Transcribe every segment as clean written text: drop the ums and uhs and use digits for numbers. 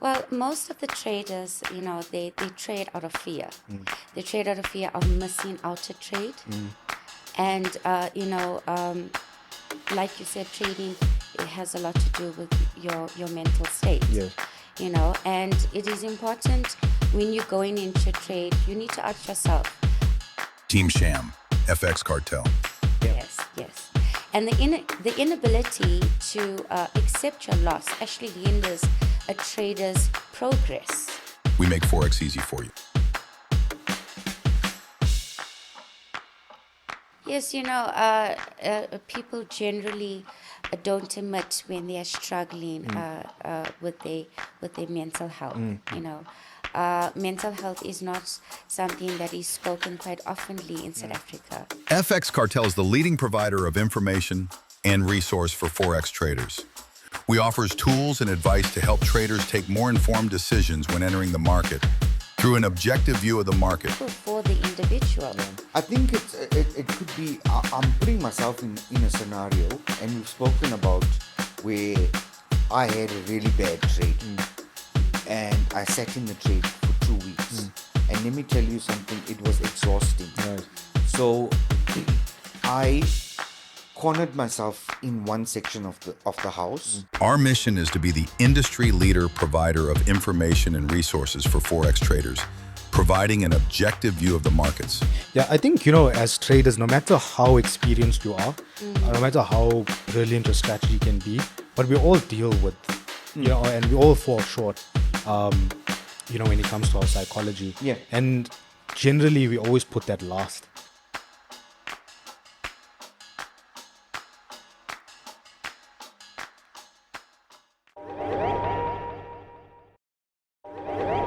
Well, most of the traders, they trade out of fear. They trade out of fear of missing out a trade. And, like you said, trading, it has a lot to do with your mental state. Yes. And it is important when you're going into trade, you need to ask yourself. Team Sham, FX Cartel. Yes. And the inability to accept your loss actually hinders a trader's progress. We make Forex easy for you. Yes, people generally don't admit when they are struggling with their mental health. Mental health is not something that is spoken quite oftenly in South Africa. FX Cartel is the leading provider of information and resource for Forex traders. We offers tools and advice to help traders take more informed decisions when entering the market through an objective view of the market. For the individual. I think it could be, I'm putting myself in a scenario, and we've spoken about where I had a really bad trade and I sat in the trade for 2 weeks. And let me tell you something, it was exhausting. Right. So I cornered myself in one section of the house. Our mission is to be the industry leader provider of information and resources for Forex traders, providing an objective view of the markets. Yeah, I think, as traders, no matter how experienced you are, no matter how brilliant your strategy can be, but we all deal with, and we all fall short, when it comes to our psychology. Yeah. And generally, we always put that last.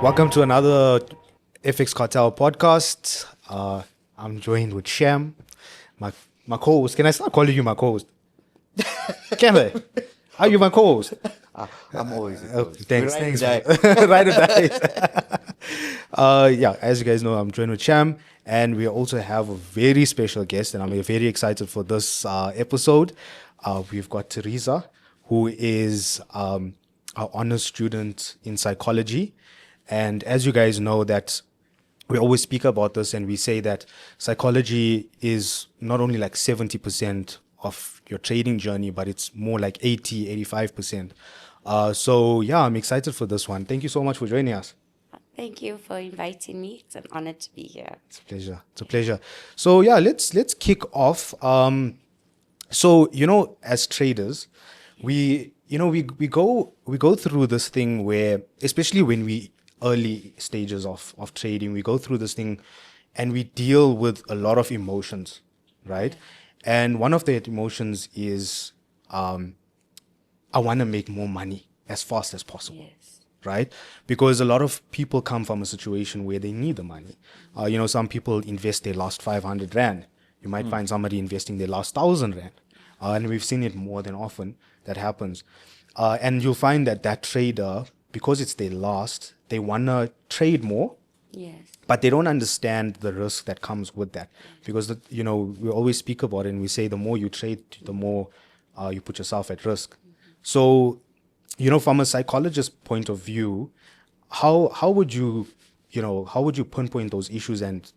Welcome to another FX Cartel podcast. I'm joined with Sham, my co-host. Can I start calling you my co-host? Can I? Are you my co-host? I'm always Thanks. Right. Right or die. Yeah, as you guys know, I'm joined with Sham, and we also have a very special guest, and I'm very excited for this episode. We've got Teressa, who is our honors student in psychology. And as you guys know, that we always speak about this, and we say that psychology is not only like 70% of your trading journey, but it's more like 85%. So yeah, I'm excited for this one. Thank you so much for joining us. Thank you for inviting me. It's an honor to be here. It's a pleasure. So yeah, let's kick off. So as traders, we go through this thing where, especially when we early stages of trading, we go through this thing and we deal with a lot of emotions, right? And one of the emotions is I want to make more money as fast as possible. Yes. Right? Because a lot of people come from a situation where they need the money. Some people invest their last 500 Rand. You might find somebody investing their last 1,000 Rand. And we've seen it more than often that happens. And you'll find that trader, because it's their last, they want to trade more. Yes. But they don't understand the risk that comes with that. Because, we always speak about it, and we say the more you trade, the more you put yourself at risk. So, from a psychologist's point of view, how would you pinpoint those issues and,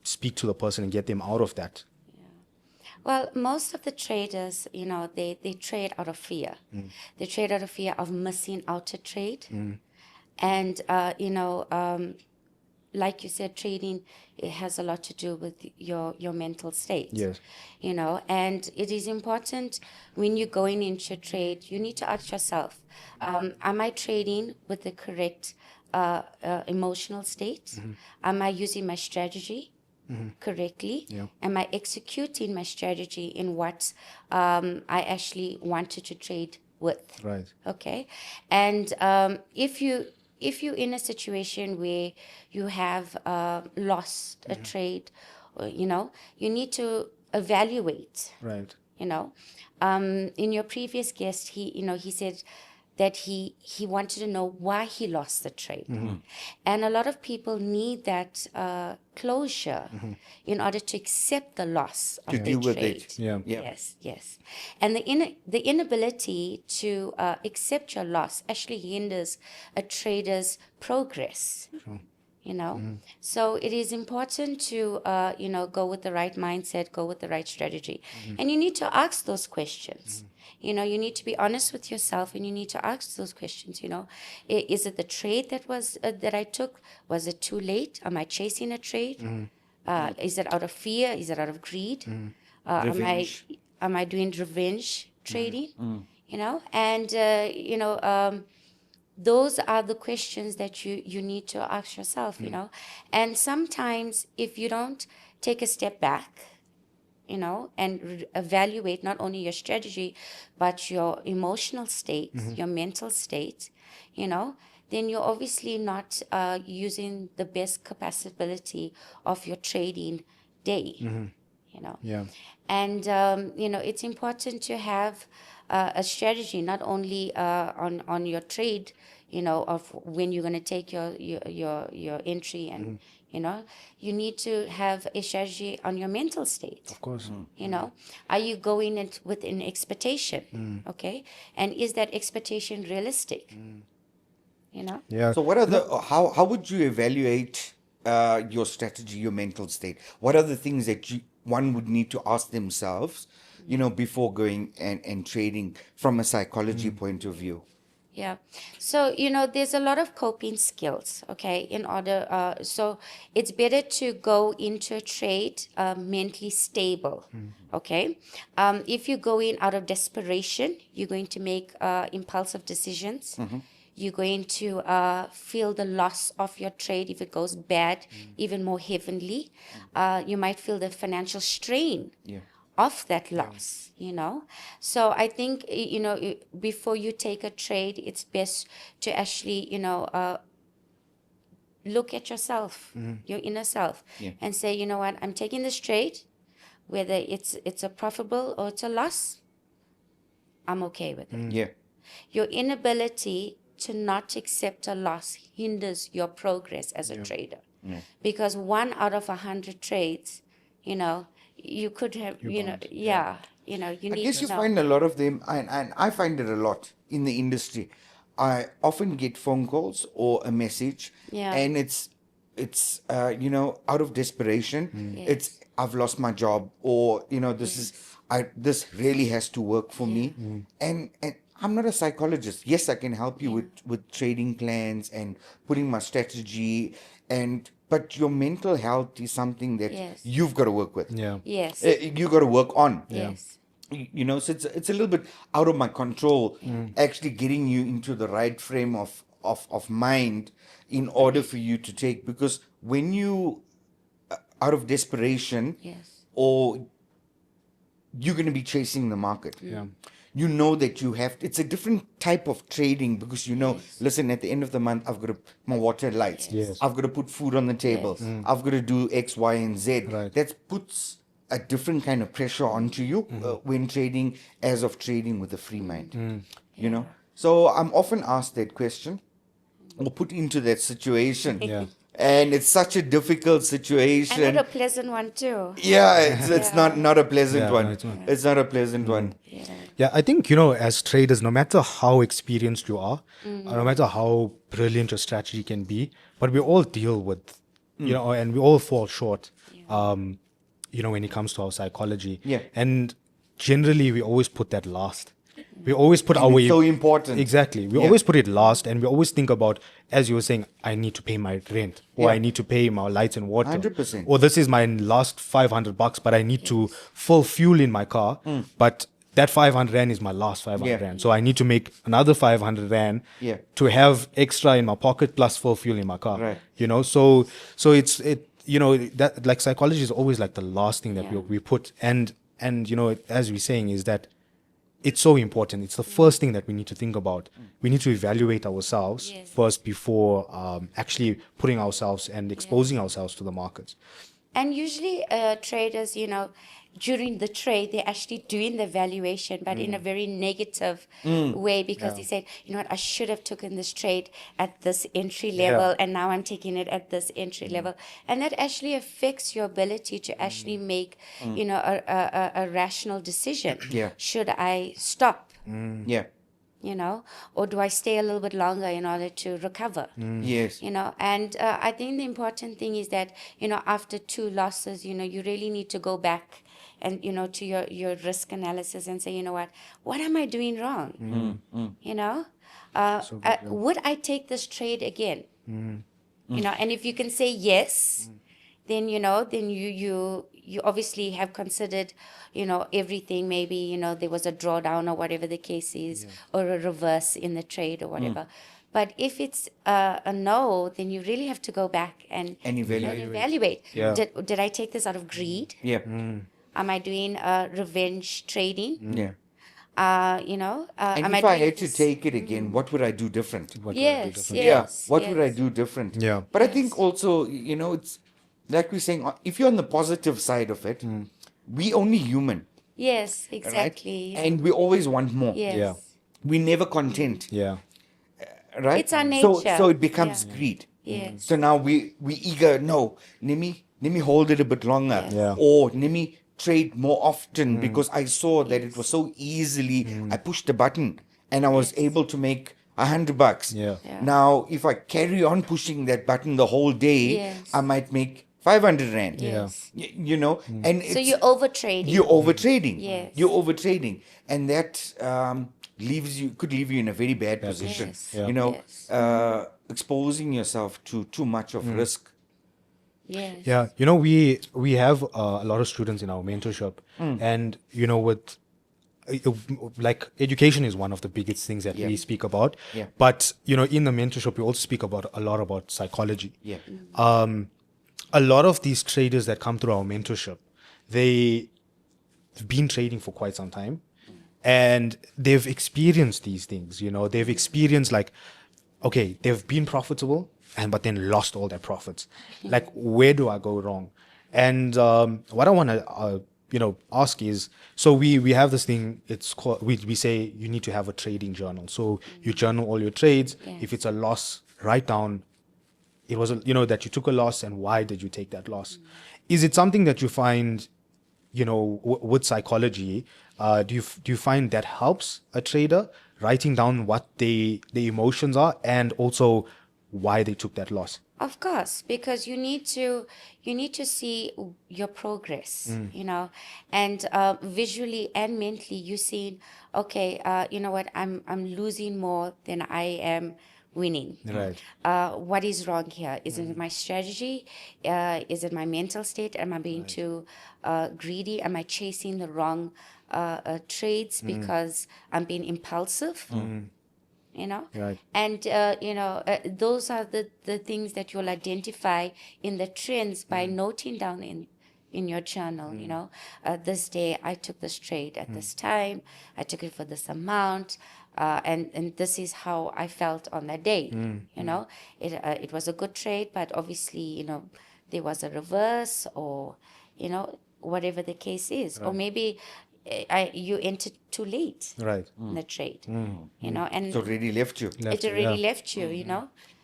speak to the person and get them out of that? Well, most of the traders, they trade out of fear. They trade out of fear of missing out a trade. And, like you said, trading, it has a lot to do with your mental state. Yes. And it is important when you're going into trade, you need to ask yourself, am I trading with the correct emotional state? Am I using my strategy correctly? Yeah. Am I executing my strategy in what I actually wanted to trade with? Right. Okay. And if you're in a situation where you have lost a trade, you need to evaluate. Right. In your previous guest, he said that he wanted to know why he lost the trade. And a lot of people need that closure in order to accept the loss of To their deal with trade. it. Yeah. Yes. And the inability to accept your loss actually hinders a trader's progress. So it is important to go with the right mindset, go with the right strategy, and you need to ask those questions. You need to be honest with yourself, and you need to ask those questions. Is it the trade that I took? Was it too late? Am I chasing a trade? Is it out of fear? Is it out of greed? Revenge. Am I doing revenge trading? And those are the questions that you need to ask yourself. And sometimes if you don't take a step back, and evaluate not only your strategy but your emotional state, your mental state, then you're obviously not using the best capacity of your trading day. Yeah. And it's important to have a strategy not only on your trade, of when you're going to take your entry, and you need to have a strategy on your mental state. Of course. Are you going it with an expectation? Okay, and is that expectation realistic? Yeah. So what are how would you evaluate your strategy, your mental state? What are the things that one would need to ask themselves, before going and trading from a psychology point of view? Yeah. So, there's a lot of coping skills, okay, in order, so it's better to go into a trade mentally stable, okay? If you go in out of desperation, you're going to make impulsive decisions. You're going to feel the loss of your trade if it goes bad, even more heavily. You might feel the financial strain of that loss, So I think, before you take a trade, it's best to actually, look at yourself, your inner self, and say, you know what, I'm taking this trade, whether it's a profitable or it's a loss, I'm okay with it. Yeah. Your inability to not accept a loss hinders your progress as a trader. Because 1 out of 100 trades, you could have, you need I to guess you know. find a lot of them, and I find it a lot in the industry. I often get phone calls or a message, Yeah. and it's out of desperation. It's I've lost my job, or this really has to work for me, and I'm not a psychologist. Yes, I can help you with trading plans and putting my strategy, but your mental health is something that you've got to work with. Yeah. Yes. You got to work on. Yes. So it's a little bit out of my control, actually getting you into the right frame of mind in order for you to take, because when you out of desperation, Yes. or you're going to be chasing the market, you know that you have, it's a different type of trading, because listen, at the end of the month, I've got to my water lights, Yes. I've got to put food on the table, I've got to do X, Y, and Z. Right. That puts a different kind of pressure onto you when trading, as of trading with a free mind. So I'm often asked that question, or put into that situation. Yeah. And it's such a difficult situation. And not a pleasant one too. Yeah, it's not a pleasant Yeah, one. no, it's not. It's not a pleasant one. Yeah, I think, as traders, no matter how experienced you are, no matter how brilliant your strategy can be, but we all deal with, and we all fall short, when it comes to our psychology. Yeah. And generally, we always put that last. We always put And our it's so important. Exactly. We Yeah. always put it last, and we always think about, as you were saying, I need to pay my rent, or I need to pay my lights and water. 100%. Or this is my last $500, but I need to fill fuel in my car. But that 500 Rand is my last 500 Yeah. Rand. So I need to make another 500 Rand Yeah. to have extra in my pocket plus full fuel in my car. Right. So that, like, psychology is always like the last thing that we put. And as we're saying, is that it's so important. It's the first thing that we need to think about. We need to evaluate ourselves first before actually putting ourselves and exposing ourselves to the markets. And usually traders, during the trade, they're actually doing the valuation, but in a very negative way, because they said, what, I should have taken this trade at this entry level, and now I'm taking it at this entry level. And that actually affects your ability to actually make, a rational decision. Yeah. Should I stop? Yeah. Or do I stay a little bit longer in order to recover? Yes. And I think the important thing is that, after 2 losses, you really need to go back and, to your risk analysis and say, what am I doing wrong? Would I take this trade again? And if you can say yes, then, then you obviously have considered, everything. Maybe, there was a drawdown or whatever the case is, or a reverse in the trade or whatever. But if it's a no, then you really have to go back and evaluate. Yeah. Did I take this out of greed? Yeah. Am I doing revenge trading? Yeah. And And if I had to take it again, what would I do different? Yes, Yeah. What would I do different? Yeah. But I think also, it's like we're saying, if you're on the positive side of it, we only human, Yes, right? exactly. And we always want more. Yes. Yeah. We never content, Yeah. right? It's our So nature. it becomes greed. Yes. So now we eager. No, let me hold it a bit longer, Yeah. or let me trade more often because I saw that it was so easily. I pushed the button and I was able to make $100. Yeah. Yeah. Now, if I carry on pushing that button the whole day, Yes. I might make 500 rand. Yes. And So it's, you're overtrading. you're overtrading. Yes. You're overtrading, and that could leave you in a very bad position. Yes. Yeah. Yes. Exposing yourself to too much of risk. Yes. Yeah, we have a lot of students in our mentorship, and with like education is one of the biggest things that we speak about. Yeah. But in the mentorship, we also speak about a lot about psychology. Yeah. A lot of these traders that come through our mentorship, they've been trading for quite some time, and they've experienced these things. They've experienced okay, they've been profitable, but then lost all their profits. Like, where do I go wrong? And what I want to ask is, so we have this thing. It's called, we say you need to have a trading journal. So you journal all your trades. Yes. If it's a loss, write down it was that you took a loss and why did you take that loss. Is it something that you find with psychology, do you find that helps a trader, writing down what the emotions are and also why they took that loss? Of course, because you need to see your progress, and visually and mentally you see, okay, you know what, I'm losing more than I am winning. Right. What is wrong here? Is it my strategy? Is it my mental state? Am I being too greedy? Am I chasing the wrong trades because I'm being impulsive? Right. And those are the things that you'll identify in the trends by noting down in your journal. This day I took this trade at this time, I took it for this amount, and this is how I felt on that day. It was a good trade, but obviously there was a reverse, or whatever the case is, or maybe you entered too late Right. in the trade, and It already left you. it already left you,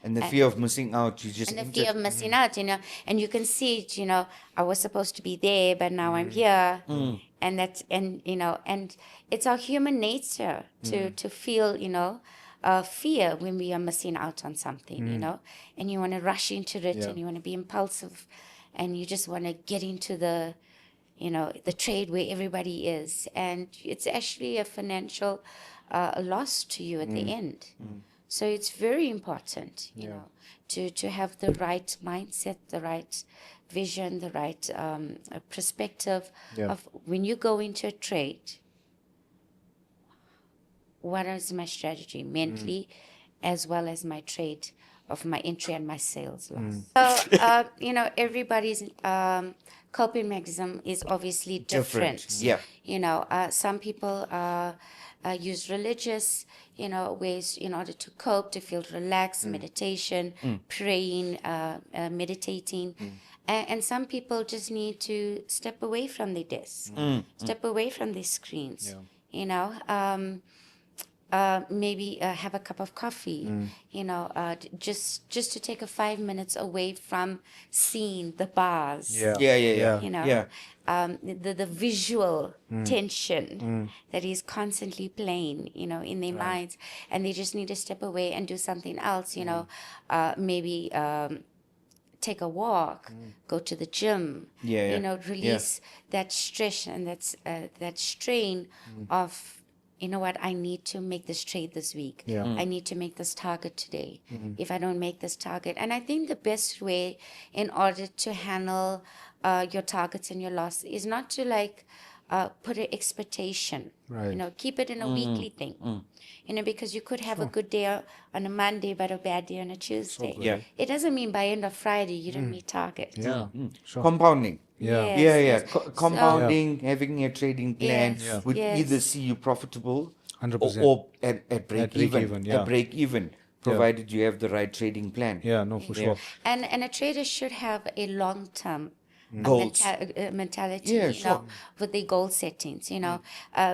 And the fear of missing out, you just and the entered. fear of missing out, and you can see it, I was supposed to be there, but now I'm here, and that's, and it's our human nature to feel, fear when we are missing out on something, and you want to rush into it, Yeah. and you want to be impulsive, and you just want to get into the trade where everybody is, and it's actually a financial loss to you at the end. So it's very important, to have the right mindset, the right vision, the right perspective of when you go into a trade. What is my strategy mentally, as well as my trade of my entry and my sales loss? So everybody's coping mechanism is obviously different. Yeah. Some people use religious, ways in order to cope, to feel relaxed, meditation, praying, meditating. And some people just need to step away from their desks, step away from their screens, you know. Maybe have a cup of coffee, you know, just to take a 5 minutes away from seeing the bars, you know, the visual tension that is constantly playing, you know, in their minds, and they just need to step away and do something else, you know, maybe take a walk, go to the gym, you know, release that stress and that strain of, you know what, I need to make this trade this week. I need to make this target today. If I don't make this target. And I think the best way in order to handle your targets and your loss is not to like put an expectation. Right. You know, keep it in a weekly thing. You know, because you could have a good day on a Monday, but a bad day on a Tuesday. It doesn't mean by end of Friday you don't meet target. Sure. Compounding. Yeah. Yes. Compounding, having a trading plan Yes, would yes. either see you profitable 100%. or at break break even. even, yeah. At break even, provided you have the right trading plan. Yeah, no, for sure. And a trader should have a long term Goals. mentality, Yeah, you sure. know, with the goal settings. You know,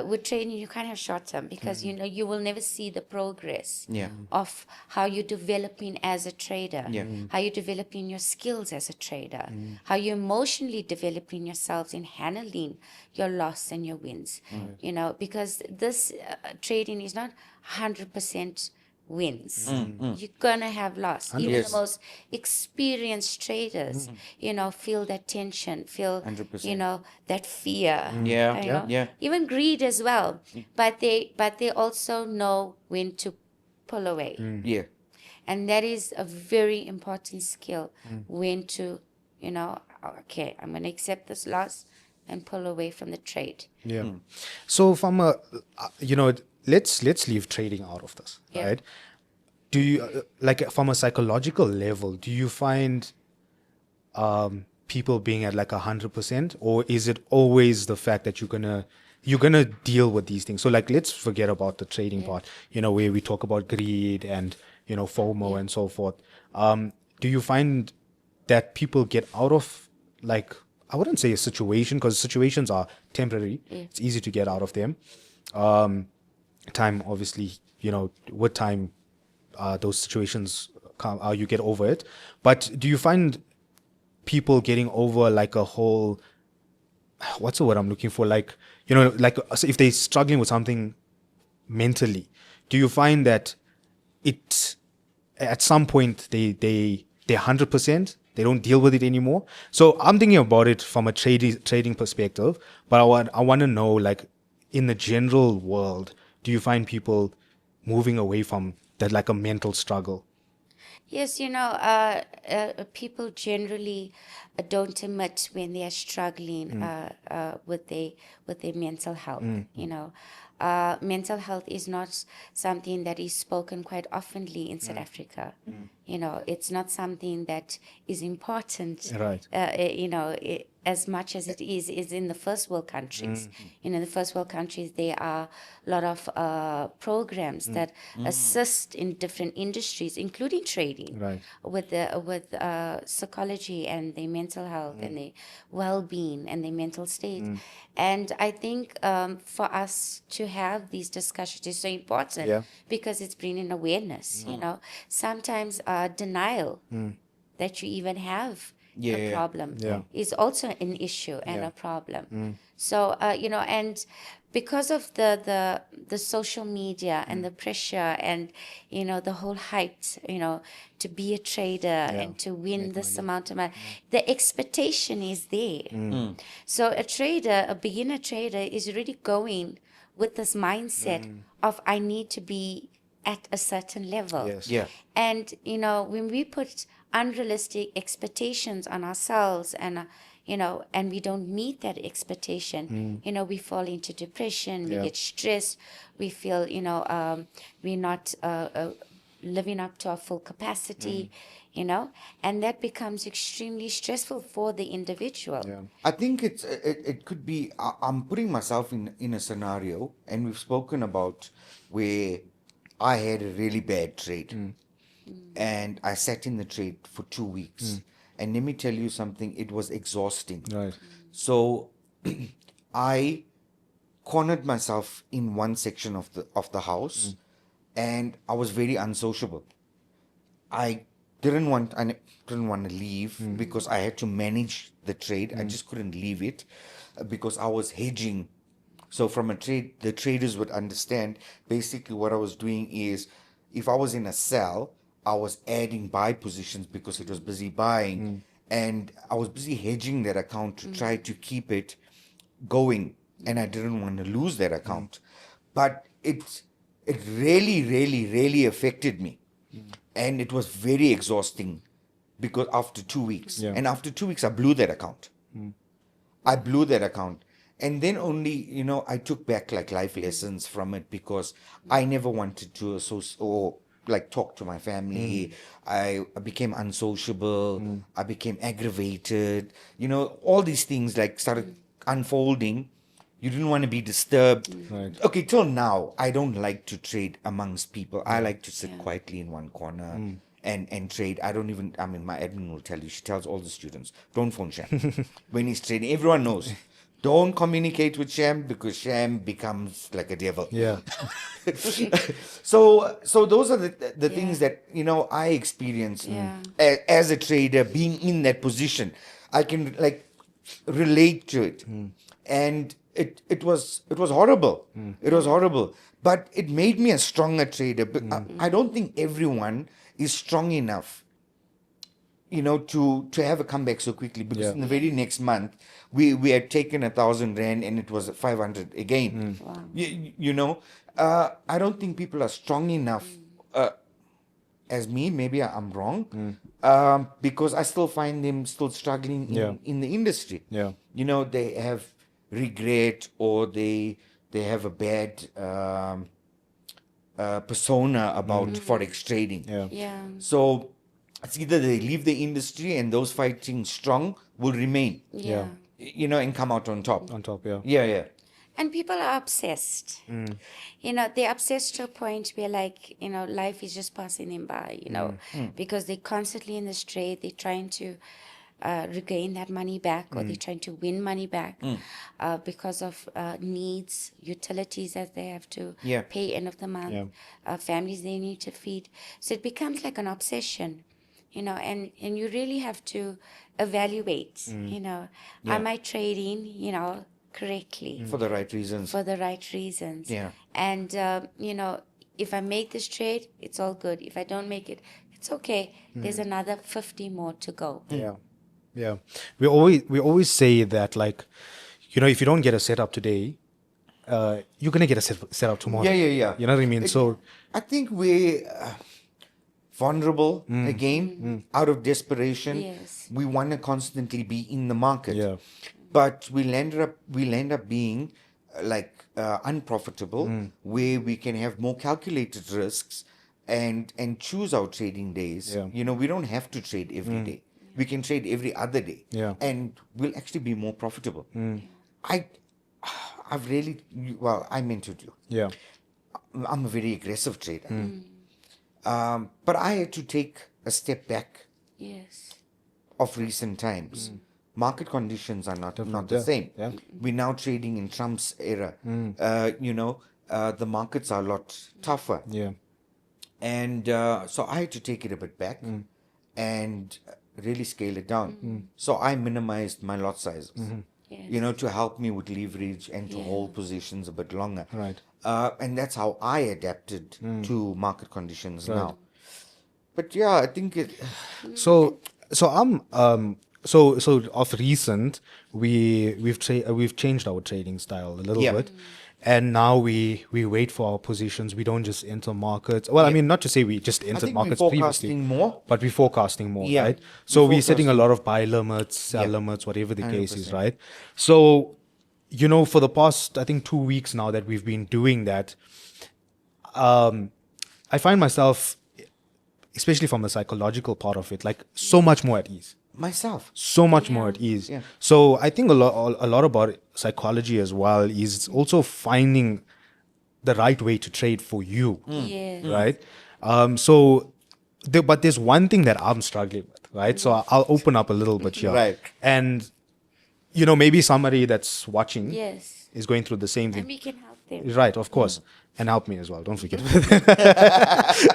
with trading you can't have short term because you know you will never see the progress of how you're developing as a trader, how you're developing your skills as a trader, how you're emotionally developing yourselves in handling your loss and your wins. You know, because this trading is not 100% wins. You're gonna have loss. Even Yes. the most experienced traders, you know, feel that tension, feel 100%. you know that fear. Yeah, you know? yeah. Even greed as well. But they also know when to pull away. Yeah. And that is a very important skill. When to, you know, okay, I'm gonna accept this loss and pull away from the trade. Yeah. So from a, you know, let's leave trading out of this, Yeah. right? Do you like from a psychological level? Do you find people being at like 100%, or is it always the fact that you're gonna deal with these things? So like, let's forget about the trading part. You know, where we talk about greed and you know FOMO and so forth. Do you find that people get out of like, I wouldn't say a situation, because situations are temporary. It's easy to get out of them. Time, obviously, you know, with time, those situations come, you get over it. But do you find people getting over like a whole, what's the word I'm looking for? Like, you know, like so if they're struggling with something mentally, do you find that it at some point they're 100%, they don't deal with it anymore? So I'm thinking about it from a trading perspective, but I want to know, like, in the general world, do you find people moving away from that, like a mental struggle? Yes, you know, people generally don't admit when they are struggling with their mental health. You know, mental health is not something that is spoken quite oftenly in South Africa. You know, it's not something that is important. Right. You know, as much as it is in the first world countries. You know, in the first world countries, there are a lot of programs that assist in different industries, including trading, Right. with psychology and their mental health and their well-being and their mental state. And I think for us to have these discussions is so important because it's bringing awareness. You know, sometimes denial that you even have a problem is also an issue and a problem. So you know, and because of the social media and the pressure and you know the whole hype, you know, to be a trader and to win this amount of money, the expectation is there. So a beginner trader is already going with this mindset of I need to be at a certain level. Yes. Yeah. And you know, when we put unrealistic expectations on ourselves and you know, and we don't meet that expectation, you know, we fall into depression, we get stressed, we feel, you know, we're not living up to our full capacity, you know, and that becomes extremely stressful for the individual. I think it could be. I'm putting myself in a scenario, and we've spoken about where I had a really bad trade, and I sat in the trade for 2 weeks, And let me tell you something, it was exhausting. Right. So I cornered myself in one section of the house, and I was very unsociable. I didn't want to leave because I had to manage the trade. I just couldn't leave it because I was hedging. So from a trade, the traders would understand basically what I was doing is, if I was in a sell, I was adding buy positions because it was busy buying, and I was busy hedging that account to try to keep it going, and I didn't want to lose that account. But it really, really, really affected me, and it was very exhausting because after 2 weeks, Yeah. and after 2 weeks, I blew that account. I blew that account. And then only, I took back like life lessons from it, because I never wanted to associate or like talk to my family. I became unsociable. I became aggravated. All these things like started unfolding. You didn't want to be disturbed. Right. Okay, till now, I don't like to trade amongst people. I like to sit quietly in one corner and trade. I mean, my admin will tell you, she tells all the students, don't phone Sham. When he's trading, everyone knows. Don't communicate with Sham, because Sham becomes like a devil. Yeah. So those are the things that, I experienced as a trader, being in that position. I can like relate to it. And it was horrible. It was horrible. But it made me a stronger trader. But I don't think everyone is strong enough, to have a comeback so quickly, because in the very next month we had taken 1,000 rand and it was 500 again. Wow. I don't think people are strong enough. As me, maybe I'm wrong, because I still find them still struggling in the industry. Yeah. They have regret, or they have a bad persona about forex trading. Yeah. Yeah. So it's either they leave the industry and those fighting strong will remain, Yeah. and come out on top. On top, yeah. Yeah. And people are obsessed. They're obsessed to a point where, like, life is just passing them by, because they're constantly in this trade. They're trying to regain that money back, or they're trying to win money back because of needs, utilities that they have to pay end of the month, families they need to feed. So it becomes like an obsession, and you really have to evaluate, am I trading, correctly? For the right reasons. For the right reasons. Yeah. And, if I make this trade, it's all good. If I don't make it, it's okay. There's another 50 more to go. Yeah. Yeah. We always say that, like, if you don't get a setup today, you're going to get a setup tomorrow. Yeah. You know what I mean? So I think we're vulnerable again, out of desperation. Yes. We want to constantly be in the market. Yeah. But we'll end up being unprofitable, where we can have more calculated risks and choose our trading days. Yeah. We don't have to trade every day. We can trade every other day. Yeah. And we'll actually be more profitable. I've really, I mentored you. yeah. I'm a very aggressive trader. But I had to take a step back Yes. of recent times. Market conditions are not the same. Yeah. We're now trading in Trump's era. The markets are a lot tougher. Yeah. And so I had to take it a bit back and really scale it down. So I minimized my lot sizes, Yes. to help me with leverage and to Yeah. hold positions a bit longer. Right. And that's how I adapted to market conditions now. But yeah, I think it. So of recent we've changed our trading style a little bit, and now we wait for our positions. We don't just enter markets. Well, I mean, not to say we just entered think we're markets forecasting previously, more. but we're forecasting more, Yeah, right? we're So we're setting a forecasting. lot of buy limits, sell limits, whatever the case is, 100%. right? So for the past, I think 2 weeks now that we've been doing that, I find myself, especially from the psychological part of it, like so much more at ease. Myself. So much more at ease. Yeah. So I think a lot about psychology as well is also finding the right way to trade for you, Yes. right? But there's one thing that I'm struggling with, right? So I'll open up a little bit here. Right. And, you know, maybe somebody that's watching Yes. is going through the same And thing. we can help them. Right, of course. And help me as well. Don't forget.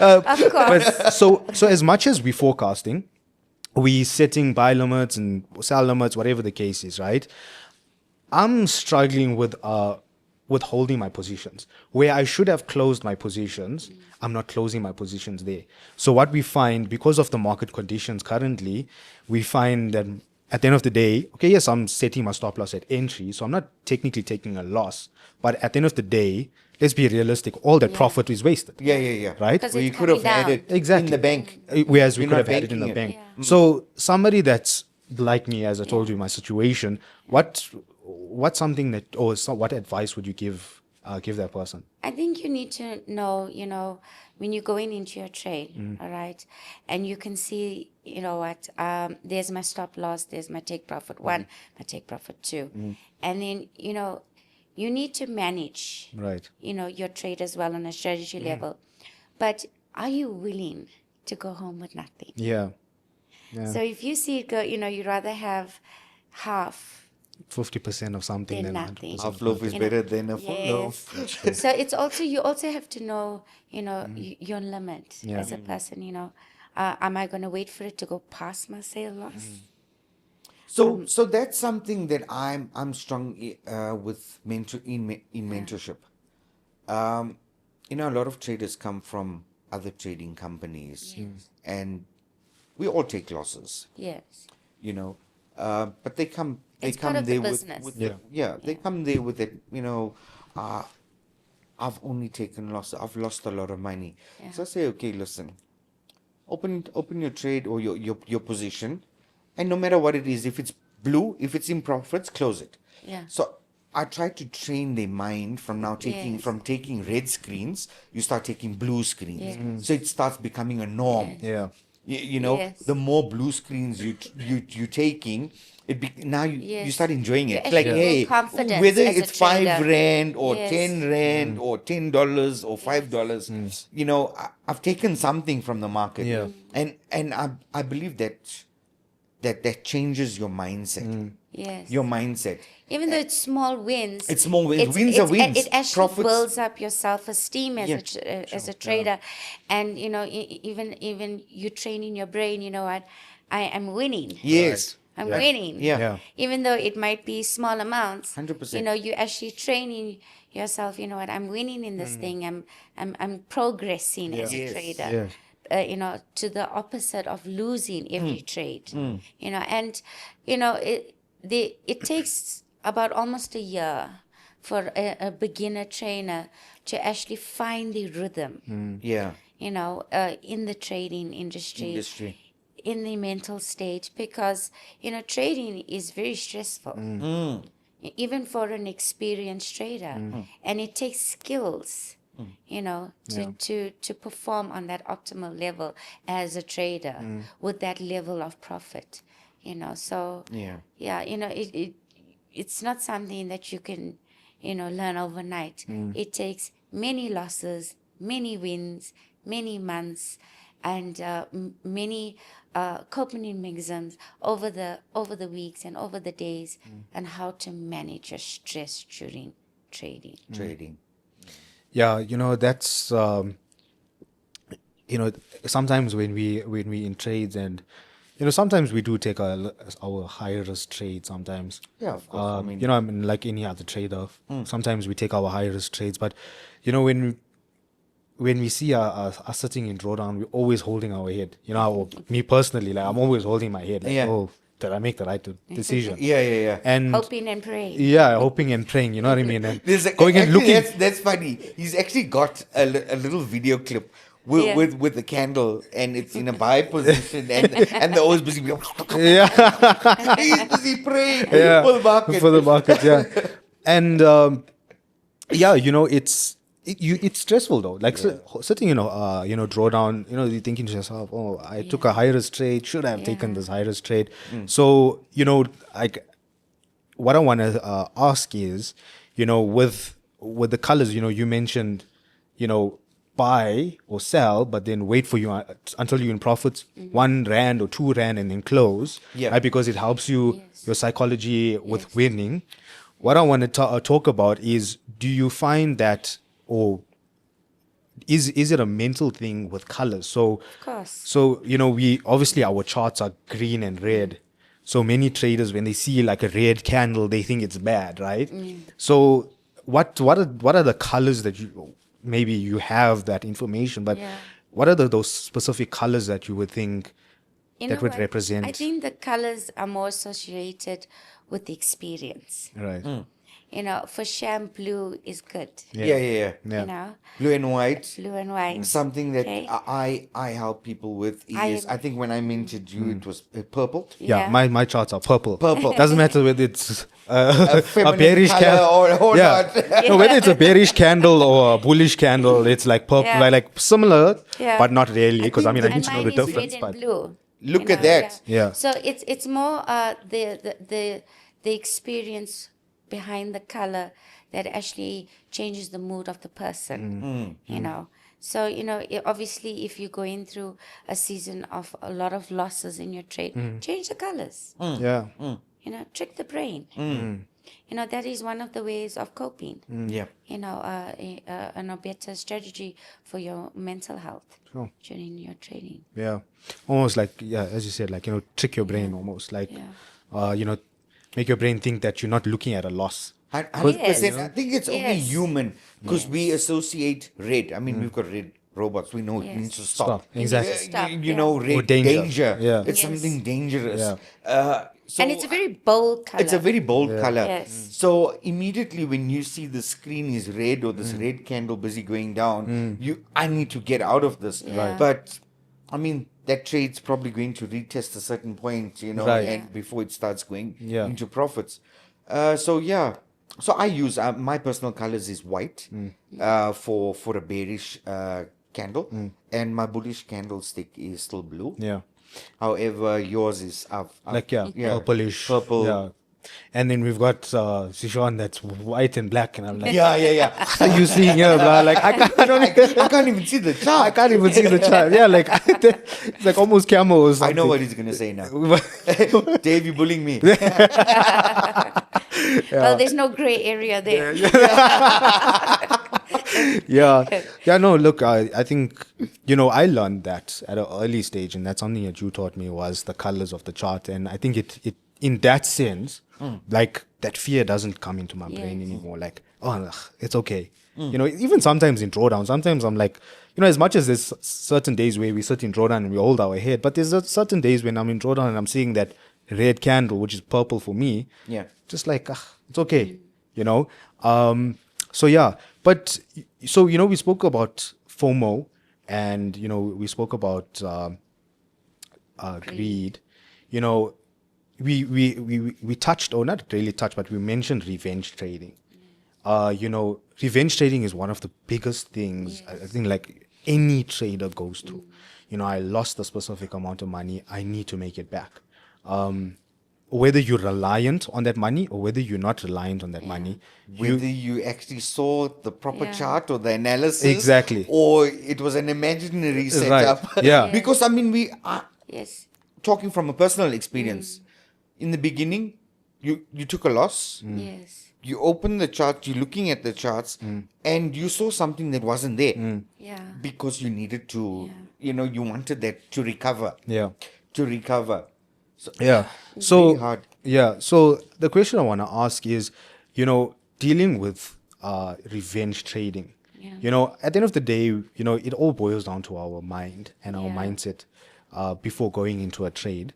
Of course. So as much as we forecasting, we setting buy limits and sell limits, whatever the case is, right? I'm struggling with holding my positions. Where I should have closed my positions, I'm not closing my positions there. So what we find, because of the market conditions currently, we find that at the end of the day, okay, yes, I'm setting my stop loss at entry, so I'm not technically taking a loss. But at the end of the day, let's be realistic, all that profit is wasted. Yeah. Right? Because Well, you it's could have coming had down. it Exactly. in the bank. Whereas we You're could not have had it in the banking bank. it. Yeah. So somebody that's like me, as I told you, my situation, what's something that, or what advice would you give that person? I think you need to know, when you're going into your trade, all right, and you can see, there's my stop loss, there's my take profit one, my take profit two. And then, you need to manage, Right. your trade as well on a strategy level. But are you willing to go home with nothing? Yeah. So if you see it go, you'd rather have half 50% of something than than nothing. 100%. Half loaf is better than a full loaf. So it's also, you also have to know, your limit Yeah. as a person, am I going to wait for it to go past my sale loss? So that's something that I'm strong with mentorship. A lot of traders come from other trading companies, and we all take losses. Yes. But they come It's part of the there business. with they come there with it. I've only taken loss. I've lost a lot of money. Yeah. So I say, okay, listen, open your trade or your position, and no matter what it is, if it's blue, if it's in profits, close it. Yeah. So I try to train their mind from now Yes. taking red screens, you start taking blue screens. Yes. So it starts becoming a norm. Yeah. Yes. The more blue screens you taking, now you Yes. start enjoying You it. actually Like, build hey, confidence whether as a it's $5 trader. or Yes. $10 or $10 or $5, I've taken something from the market. Yeah. And I believe that changes your mindset. Yes. Your mindset. Even though it's small wins, It's small wins. Wins are wins. It actually Profits- builds up your self-esteem as Yeah. as a trader, and even you training your brain. You know what? I am winning. Yes. I'm Yeah. winning. Yeah. Even though it might be small amounts, 100%. you actually training yourself. You know what? I'm winning in this thing. I'm progressing as a Yes. trader. To the opposite of losing every trade. And it takes about almost a year for a beginner trainer to actually find the rhythm. Yeah. In the trading industry. In the mental state, because trading is very stressful, even for an experienced trader, and it takes skills, to perform on that optimal level as a trader with that level of profit. So it's not something that you can learn overnight. It takes many losses, many wins, many months, and many coping mechanisms over the weeks and over the days, and how to manage your stress during trading. Yeah, that's sometimes when we in trades, and sometimes we do take our higher risk trade sometimes. Yeah, of course. I mean, like any other trader, sometimes we take our higher risk trades, but when we see us sitting in drawdown, we're always holding our head. Me personally, like I'm always holding my head, like, Yeah. oh, did I make the right decision? Yeah. And Hoping and praying. yeah, hoping and praying, you know what I mean? And There's going and actually, looking. That's funny. He's actually got a little video clip Yeah. with the candle, and it's in a buy position, and they're always busy. Yeah. He's busy praying Yeah, for the market. for the market, yeah. And it's stressful though. Like sitting, drawdown. You're thinking to yourself, oh, I took a high risk trade. Should I have taken this high risk trade? So like, what I want to ask is, with the colors, you mentioned, buy or sell, but then wait for you until you're in profits, R1 or R2, and then close. Yeah. Right? Because it helps you, Yes. your psychology with Yes. winning. What I want to talk about is, do you find that, or is it a mental thing with colors? So, Of course. so we obviously our charts are green and red. So many traders, when they see like a red candle, they think it's bad, right? So what are the colors that you, maybe you have that information, but Yeah. what are those specific colors that you would think You that know would what? represent? I think the colors are more associated with the experience. Right. For Sham, blue is good. Yeah. Yeah. You know, Blue and white. blue and white. Something that Okay. I help people with is, I think when I mentored you, it was purple. Yeah, Yeah. my charts are purple. Purple. Doesn't matter whether it's a feminine bearish color candle or not. No, whether it's a bearish candle or a bullish candle, it's like purple, Yeah. like similar, Yeah. but not really, because I mean I And need to know mine the is difference. red But and blue. Look you at that. Yeah. So it's more the experience behind the color that actually changes the mood of the person. So obviously if you're going through a season of a lot of losses in your trade, change the colors. yeah, Trick the brain. That is one of the ways of coping. Yeah. A better strategy for your mental health Sure. during your training. yeah, almost like, yeah, as you said, like trick your brain, almost like, make your brain think that you're not looking at a loss. 100%. Yes. I think it's only Yes. human because we associate red. I mean, we've got red robots. We know it Yes. needs to stop. Exactly. to stop, You yeah. know, red Or danger. danger. Yeah. It's Yes. something dangerous. Yeah. So And it's a very bold color. It's a very bold color. Yes. So immediately when you see the screen is red or this red candle busy going down, I need to get out of this. Right. But I mean that trade's probably going to retest a certain point, Right. and before it starts going Yeah. into profits. So I use my personal colors is white for a bearish candle, and my bullish candlestick is still blue. Yeah, However, yours is like yeah. purplish, Purple. yeah. And then we've got Sishan that's white and black, and I'm like, Yeah. what are you seeing here, bro? Like I can't even see the chart. I can't even see the chart. Yeah, like it's like almost camo or I something. know what he's gonna say now. Dave, you bullying me. Well, there's no gray area there. Yeah. No, look, I think, I learned that at an early stage, and that's something that you taught me, was the colors of the chart. And I think it in that sense, like that fear doesn't come into my brain Yes. anymore. Like, oh, it's okay. Even sometimes in drawdown, sometimes I'm like, as much as there's certain days where we sit in drawdown and we hold our head, but there's certain days when I'm in drawdown and I'm seeing that red candle, which is purple for me. Yeah. Just like, it's okay, So yeah, but so we spoke about FOMO, and we spoke about greed. We touched, or not really touched, but we mentioned revenge trading. Revenge trading is one of the biggest things I think like any trader goes through. I lost a specific amount of money, I need to make it back. Whether you're reliant on that money or whether you're not reliant on that money, Whether you actually saw the proper Yeah. chart or the analysis, Exactly. or it was an imaginary Right. setup. Yeah. Because I mean, we are Yes. talking from a personal experience. In the beginning, you took a loss. Yes. You opened the chart. You're looking at the charts, and you saw something that wasn't there Yeah. because you needed to. You wanted that to recover. yeah. To recover. So, Yeah. It's So very hard. yeah. So the question I want to ask is, dealing with revenge trading. Yeah. At the end of the day, it all boils down to our mind and our Yeah. mindset before going into a trade.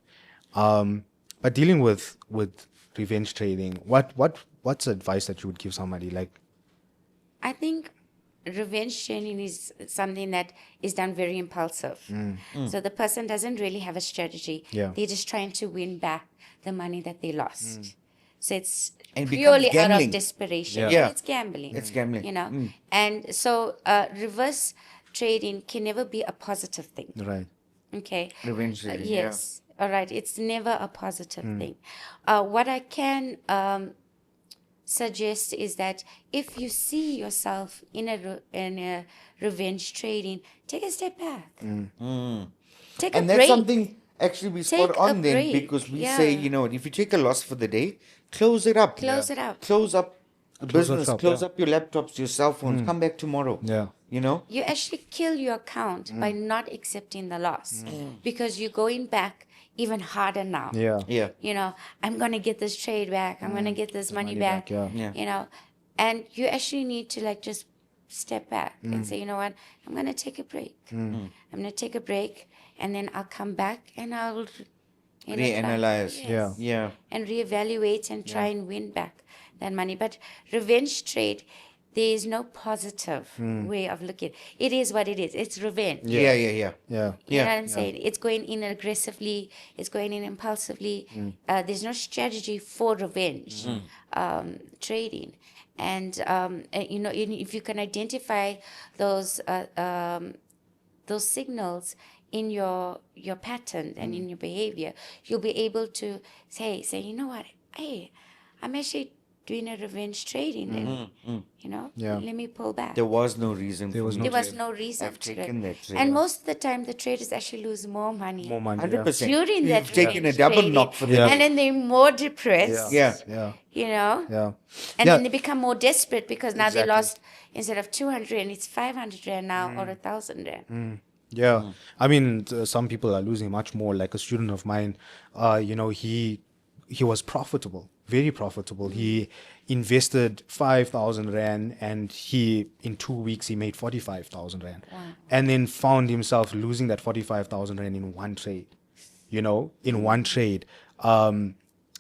But dealing with revenge trading, what's advice that you would give somebody like? I think revenge trading is something that is done very impulsive. So the person doesn't really have a strategy. Yeah. They're just trying to win back the money that they lost. So it's And it becomes purely out gambling. of desperation. Yeah. Yeah. It's gambling. It's gambling. And so reverse trading can never be a positive thing. Right. Okay. Revenge trading, yes. All right. It's never a positive thing. What I can suggest is that if you see yourself in a revenge trading, take a step back. Take And a that's break. something actually we spot Take a on then, break, because we say, yeah. you know, if you take a loss for the day, close it up. Close it up. Close up the Close up business, shop, close yeah. up your laptops, your cell phones, come back tomorrow. Yeah. You know? You actually kill your account by not accepting the loss because you're going back even harder now. Yeah. Yeah. You know, I'm going to get this trade back. I'm going to get this money back. yeah. Yeah. You know, and you actually need to like just step back and say, you know what, I'm going to take a break. I'm going to take a break and then I'll come back and I'll you know, Reanalyze. Yes. Yeah. Yeah. And reevaluate and try and win back that money. But revenge trade, there is no positive way of looking. It is what it is. It's revenge. Yeah. Yeah. Yeah. You know Yeah. what I'm saying? It's going in aggressively. It's going in impulsively. There's no strategy for revenge trading. And, you know, if you can identify those signals in your pattern and in your behavior, you'll be able to say, you know what? Hey, I'm actually doing a revenge trading. And, you know, Yeah. let me pull back. There was no reason. There was for no me There was to no reason have to taken it. that trade. And most of the time, the traders actually lose more money. More money. Yeah. 100%. During that You've taken a revenge double trading. knock for the Yeah. And then they're more depressed. Yeah. Yeah. You know? Yeah. And Yeah. then they become more desperate because now they Exactly. lost, instead of 200 and it's 500 rand now or 1,000 rand. Yeah, I mean, some people are losing much more. Like a student of mine, you know, he was profitable, very profitable. He invested 5,000 rand, and in 2 weeks he made 45,000 rand, and then found himself losing that 45,000 rand in one trade. You know, in one trade.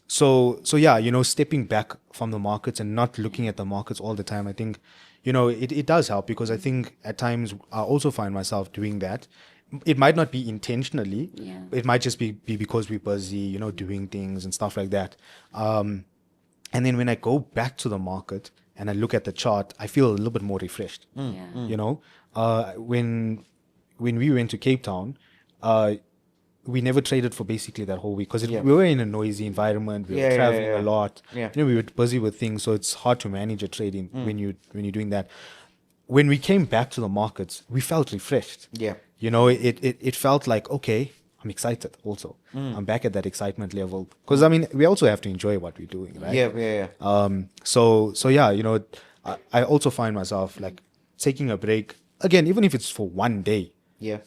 So yeah, you know, stepping back from the markets and not looking at the markets all the time, I think, you know, it does help, because I think at times I also find myself doing that. It might not be intentionally. Yeah. It might just be because we're busy, you know, doing things and stuff like that. And then when I go back to the market and I look at the chart, I feel a little bit more refreshed. Yeah. You know, when we went to Cape Town, we never traded for basically that whole week, because we were in a noisy environment. We were traveling a lot. Yeah. You know, we were busy with things, so it's hard to manage a trading when you're doing that. When we came back to the markets, we felt refreshed. Yeah. You know, it felt like, okay, I'm excited also. I'm back at that excitement level, because I mean, we also have to enjoy what we're doing, right? Yeah. So yeah, you know, I also find myself like taking a break again, even if it's for one day. Yeah.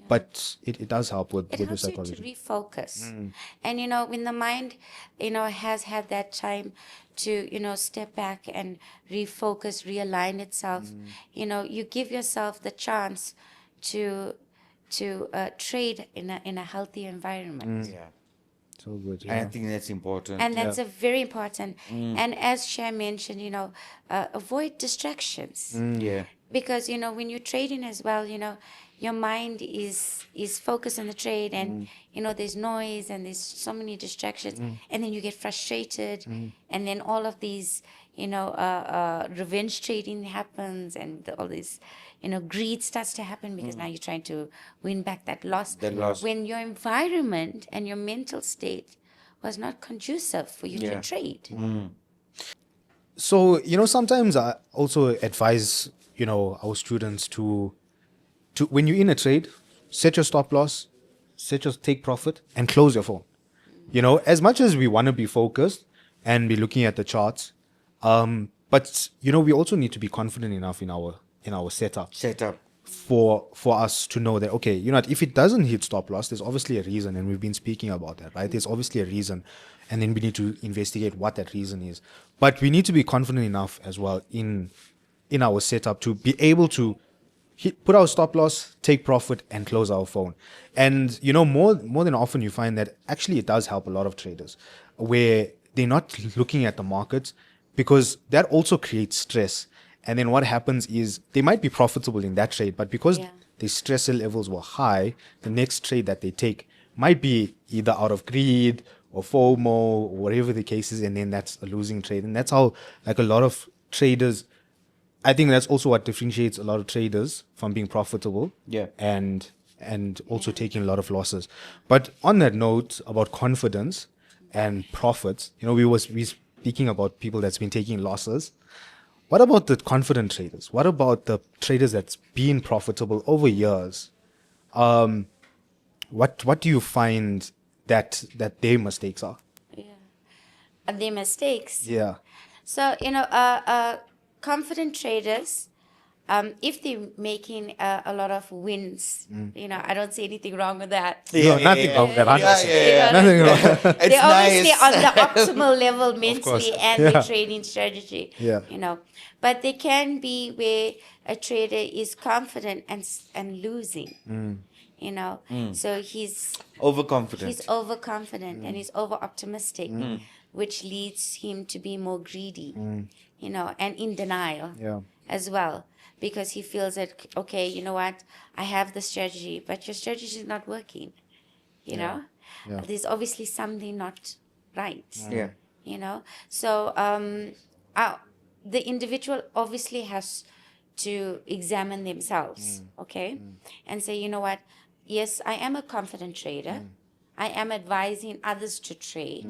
But it does help with It your helps you to psychology. refocus. And, you know, when the mind, you know, has had that time to, you know, step back and refocus, realign itself, you know, you give yourself the chance to trade in a healthy environment. Yeah. So good. And I Yeah. think that's important. And that's a very important. And as Shah mentioned, you know, avoid distractions. Yeah. Because, you know, when you're trading as well, you know, your mind is focused on the trade, and you know, there's noise and there's so many distractions, and then you get frustrated, and then all of these, you know, revenge trading happens, and all this, you know, greed starts to happen, because now you're trying to win back that loss. That loss. When your environment and your mental state was not conducive for you to Yeah. trade. So, you know, sometimes I also advise, you know, our students to when you're in a trade, set your stop loss, set your take profit, and close your phone. You know, as much as we want to be focused and be looking at the charts, but you know, we also need to be confident enough in our setup Set up. for us to know that, okay, you know, if it doesn't hit stop loss, there's obviously a reason, and we've been speaking about that, right? There's obviously a reason, and then we need to investigate what that reason is. But we need to be confident enough as well in our setup to be able to put our stop loss, take profit, and close our phone. And you know, more than often, you find that actually it does help a lot of traders, where they're not looking at the markets, because that also creates stress. And then what happens is they might be profitable in that trade, but because the stress levels were high, the next trade that they take might be either out of greed or FOMO or whatever the case is, and then that's a losing trade. And that's how, like, a lot of traders, I think that's also what differentiates a lot of traders from being profitable. Yeah. And also taking a lot of losses. But on that note about confidence and profits, you know, we speaking about people that's been taking losses. What about the confident traders? What about the traders that's been profitable over years? What do you find that their mistakes are? Their mistakes. Yeah. So, confident traders, if they're making a lot of wins, I don't see anything wrong with that. No, nothing wrong with that. 100%. Yeah. Nothing wrong. It's They're obviously nice. on the optimal level mentally course. and Yeah. their trading strategy. Yeah. But there can be where a trader is confident and losing. So he's Overconfident. overconfident and he's over optimistic, which leads him to be more greedy, and in denial Yeah. as well, because he feels that, okay, you know what, I have the strategy, but your strategy is not working. Yeah. There's obviously something not right. Yeah. So the individual obviously has to examine themselves, okay, and say, you know what, yes, I am a confident trader. I am advising others to trade,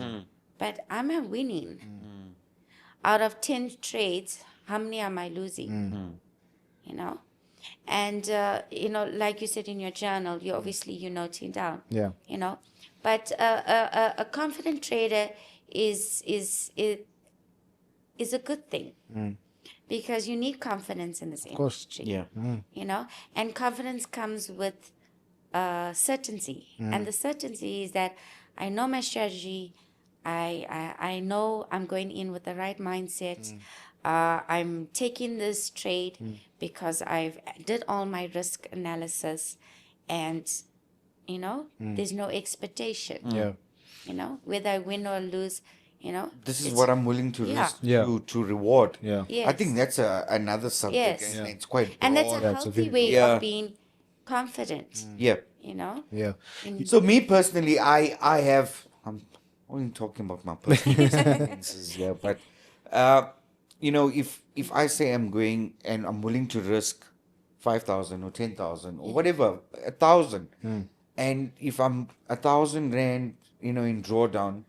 but am I winning? Out of 10 trades, how many am I losing? And like you said in your journal, you're noting down. Yeah. But a confident trader is a good thing, because you need confidence in this course. industry. Yeah. And confidence comes with certainty, and the certainty is that I know my strategy. I know I'm going in with the right mindset. I'm taking this trade because I've did all my risk analysis, and there's no expectation. Yeah. Whether I win or lose, This is it's- what I'm willing to Yeah. risk Yeah. to reward. Yeah. Yes. I think that's another subject, Yes. and it's quite And that's broad. a Yeah, it's a healthy very- way Yeah. of being confident. Yeah. Yeah. So me personally, I have. I'm only talking about my personal experiences here, but if I say I'm going and I'm willing to risk 5,000 or 10,000 or whatever, 1,000, and if I'm 1,000 rand, in drawdown,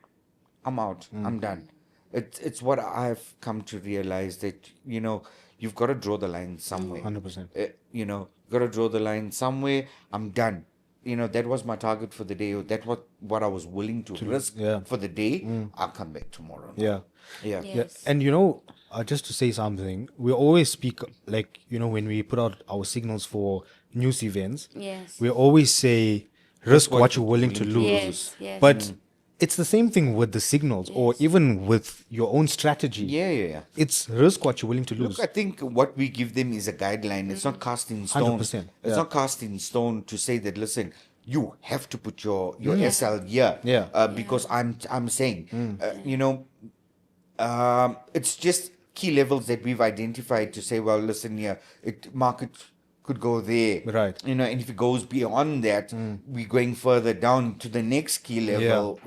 I'm out. I'm done. It's what I've come to realize, that you've got to draw the line somewhere. 100%. Got to draw the line somewhere. I'm done. That was my target for the day, or that what I was willing to risk yeah. for the day. I'll come back tomorrow. Yeah. Yeah. Yeah. Yeah. Yes. And just to say something, we always speak when we put out our signals for news events, Yes. we always say risk what you're willing to lose. Yes, yes. But it's the same thing with the signals, or even with your own strategy. Yeah. It's risk what you're willing to lose. Look, I think what we give them is a guideline. It's not cast in stone. 100%, It's yeah. not cast in stone to say that, listen, you have to put your SL here. Yeah. Because I'm saying, it's just key levels that we've identified to say, well, listen here, market could go there. Right. And if it goes beyond that, we're going further down to the next key level.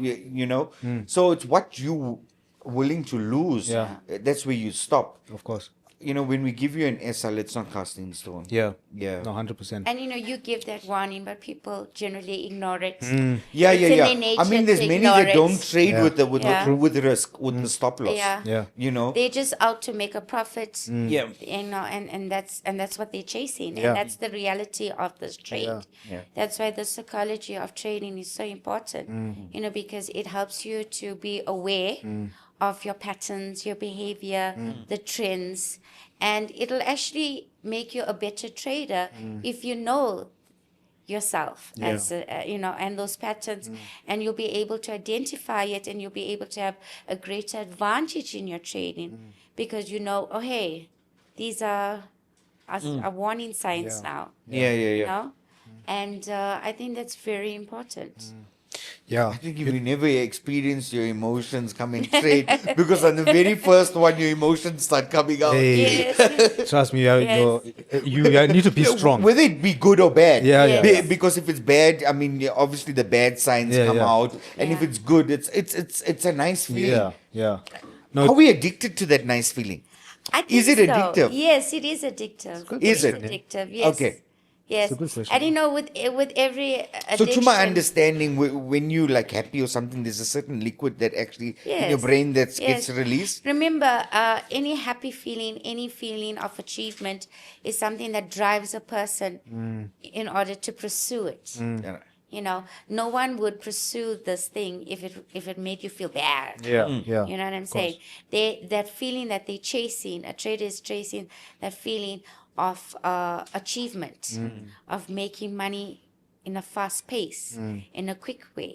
So it's what you willing to lose. Yeah. That's where you stop. Of course. When we give you an SL, it's not cast in stone. Yeah. Yeah. No, 100%. And you give that warning, but people generally ignore it. Yeah, It's in yeah. their I nature mean, there's to many ignore that it. don't trade Yeah. with the risk, with the stop loss. Yeah. Yeah. They're just out to make a profit. Yeah. And that's what they're chasing. Yeah. And that's the reality of this trade. Yeah. That's why the psychology of trading is so important. Because it helps you to be aware of your patterns, your behavior, the trends, and it'll actually make you a better trader if you know yourself as and those patterns, and you'll be able to identify it, and you'll be able to have a greater advantage in your trading because oh, hey, these are warning signs now. Yeah. And I think that's very important. Yeah. I think if you never experience your emotions come in trade, because on the very first one, your emotions start coming out. Hey, Yes. trust me, Yes. you need to be strong. Whether it be good or bad. Yeah, yeah. yeah. Because if it's bad, I mean, obviously the bad signs Yeah, come yeah. out, and if Yeah. it's good, it's a nice feeling. Yeah. Are we addicted to that nice feeling? I think Is it so. addictive? Yes, it is addictive. Is it? addictive? Yes. Okay. Yes. a good question. And you know, with every addiction. So to my understanding, when you like happy or something, there's a certain liquid that actually in your Yes. brain that Yes. gets released. Remember, any happy feeling, any feeling of achievement is something that drives a person in order to pursue it. Yeah. You know, no one would pursue this thing if it made you feel bad. Yeah, yeah. You know what I'm saying? That feeling that they're chasing, a trader is chasing that feeling of achievement, of making money in a fast pace, in a quick way.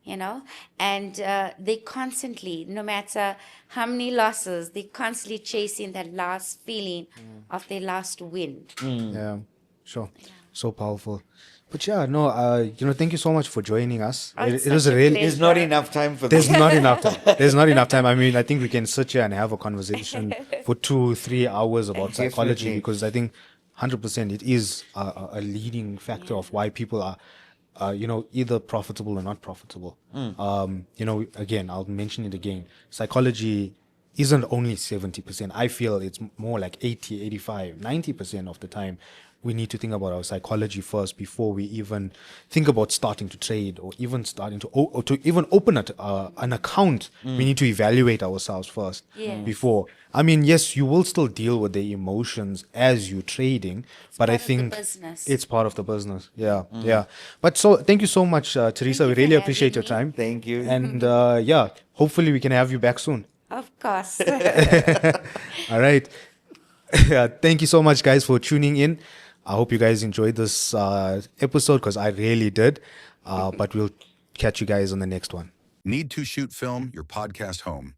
You know, and they constantly, no matter how many losses, they constantly chasing that last feeling of their last win. Yeah, sure. So powerful. But yeah, no, thank you so much for joining us. Oh, it's It was such a really, pleasure. There's not enough time for there's this. not enough time. There's not enough time. I mean, I think we can sit here and have a conversation for 2-3 hours about psychology, Definitely. because I think 100% it is a leading factor of why people are, either profitable or not profitable. Again, I'll mention it again. Psychology isn't only 70%. I feel it's more like 80, 85, 90% of the time. We need to think about our psychology first before we even think about starting to trade, or even starting to or to even open an account. We need to evaluate ourselves first Yes. before. I mean, yes, you will still deal with the emotions as you're trading, but I part of the think business. it's part of the business. Yeah, yeah. But so thank you so much, Teresa. you We for really having appreciate your me. time. Thank you. And hopefully we can have you back soon. Of course. All right. Thank you so much, guys, for tuning in. I hope you guys enjoyed this episode, because I really did. But we'll catch you guys on the next one. Need to shoot film your podcast home?